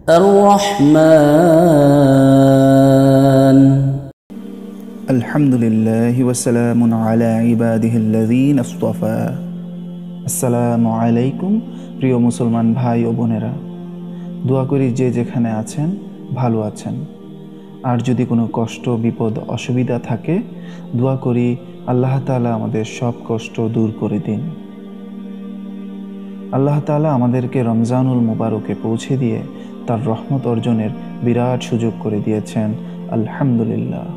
الرحمن আলহামদুলিল্লাহি ওয়া সালামুন আলা ইবাদিহিল্লাযীনা ইসতাফা। আসসালামু আলাইকুম প্রিয় মুসলমান ভাই ও বোনেরা, দোয়া করি যে যেখানে আছেন ভালো আছেন। আর যদি কোনো কষ্ট বিপদ অসুবিধা থাকে, দোয়া করি আল্লাহ তাআলা আমাদের সব কষ্ট দূর করে দিন। আল্লাহ তাআলা আমাদেরকে রমজানুল মুবারকে পৌঁছে দিয়ে তার রহমত অর্জনের বিরাট সুযোগ করে দিয়েছেন, আলহামদুলিল্লাহ।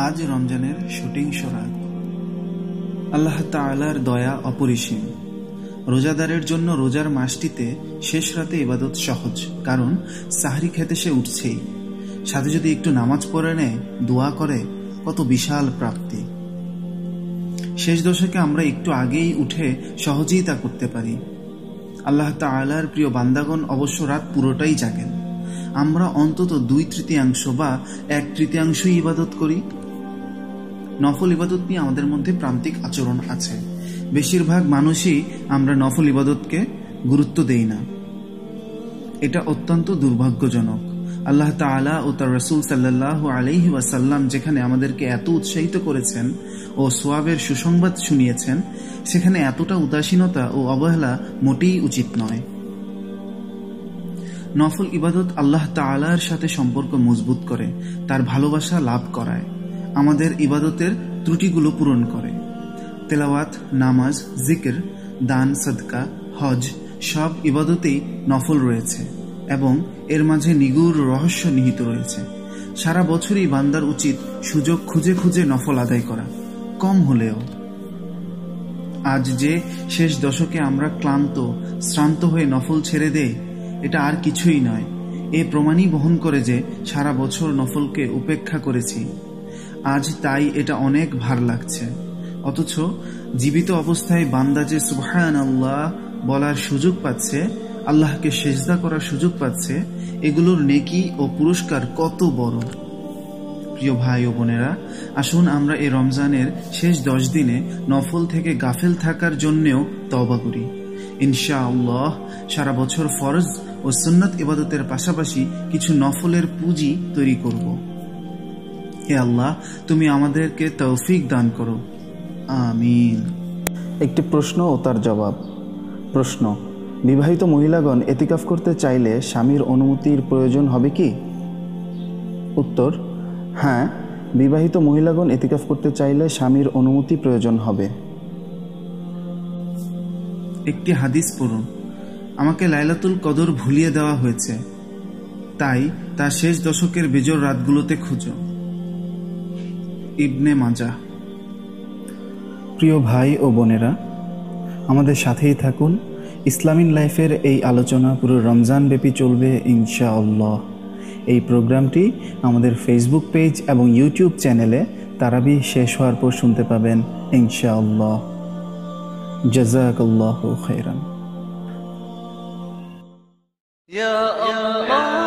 আজ রমজানের শুটিং রাত। আল্লাহ তাআলার দয়া অপরিসীম। রোজাদারের জন্য রোজার মাসটিতে শেষ রাতে ইবাদত সহজ, কারণ সাহরি খেতে সে উঠছেই। সাথে যদি একটু নামাজ পড়ে নেয়, দোয়া করে, কত বিশাল প্রাপ্তি। শেষ দশকে আমরা একটু আগেই উঠে সহজেই তা করতে পারি। আল্লাহ তাআলার প্রিয় বান্দাগণ অবশ্য রাত পুরোটাই জাগেন। আমরা অন্তত 2/3 বা 1/3 ইবাদত করি। নফল ইবাদত নিয়ে আমাদের মধ্যে প্রান্তিক আচরণ আছে। বেশিরভাগ মানুষই আমরা নফল ইবাদতকে গুরুত্ব দেই না। এটা অত্যন্ত দুর্ভাগ্যজনক। আল্লাহ তাআলা ও তার রাসূল সাল্লাল্লাহু আলাইহি ওয়াসাল্লাম যেখানে আমাদেরকে এত উৎসাহিত করেছেন ও সওয়াবের সুসংবাদ শুনিয়েছেন, সেখানে এতটা উদাসীনতা ও অবহেলা মোটেই উচিত নয়। নফল ইবাদত আল্লাহ তাআলার সাথে সম্পর্ক মজবুত করে, তার ভালোবাসা লাভ করায়, আমাদের ইবাদতের ত্রুটিগুলো পূরণ করে। তেলাওয়াত, নামাজ, জিকির, দান, সাদকা, হজ সব ইবাদতেই নফল রয়েছে এবং এর মাঝে নিগুড় রহস্য নিহিত রয়েছে। সারা বছরই বান্দার উচিত সুযোগ খুঁজে খুঁজে নফল আদায় করা, কম হলেও। আজ যে শেষ দশকে আমরা ক্লান্ত শ্রান্ত হয়ে নফল ছেড়ে দেই, এটা আর কিছুই নয়, এ প্রমাণই বহন করে যে সারা বছর নফলকে উপেক্ষা করেছি। আজ তাই এটা অনেক ভার লাগছে। অথচ জীবিত অবস্থায় বান্দা যে সুবহানাল্লাহ বলার সুযোগ পাচ্ছে, আল্লাহকে সেজদা করার সুযোগ পাচ্ছে, এগুলোর নেকি ও পুরস্কার কত বড়। প্রিয় ভাই ও বোনেরা, আসুন আমরা এই রমজানের শেষ 10 দিনে নফল থেকে গাফেল থাকার জন্যেও তওবা করি। ইনশাআল্লাহ সারা বছর ফরজ ও সুন্নত ইবাদতের পাশাপাশি কিছু নফলের পুঁজি তৈরি করব। হে আল্লাহ, তুমি আমাদেরকে তৌফিক দান করো, আমিন। একটি প্রশ্ন ও তার জবাব। প্রশ্ন: বিবাহিত মহিলাগণ এতিকাফ করতে চাইলে স্বামীর অনুমতির প্রয়োজন হবে কি? উত্তর: হ্যাঁ, বিবাহিত মহিলাগণ এতিকাফ করতে চাইলে স্বামীর অনুমতি প্রয়োজন হবে। একটি হাদিস পড়ুন। আমাকে লাইলাতুল কদর ভুলিয়ে দেওয়া হয়েছে, তাই তা শেষ দশকের বেজোর রাতগুলোতে খুঁজো। ইবনে মাজাহ। প্রিয় ভাই ও বোনেরা, আমাদের সাথেই থাকুন। ইসলামিক লাইফের এই আলোচনা পুরো রমজান ব্যাপী চলবে ইনশাআল্লাহ। এই প্রোগ্রামটি আমাদের ফেসবুক পেজ এবং ইউটিউব চ্যানেলে তারাবিহ শেষ হওয়ার পর শুনতে পাবেন ইনশাআল্লাহ। জাযাকাল্লাহু খাইরান। ইয়া আল্লাহ।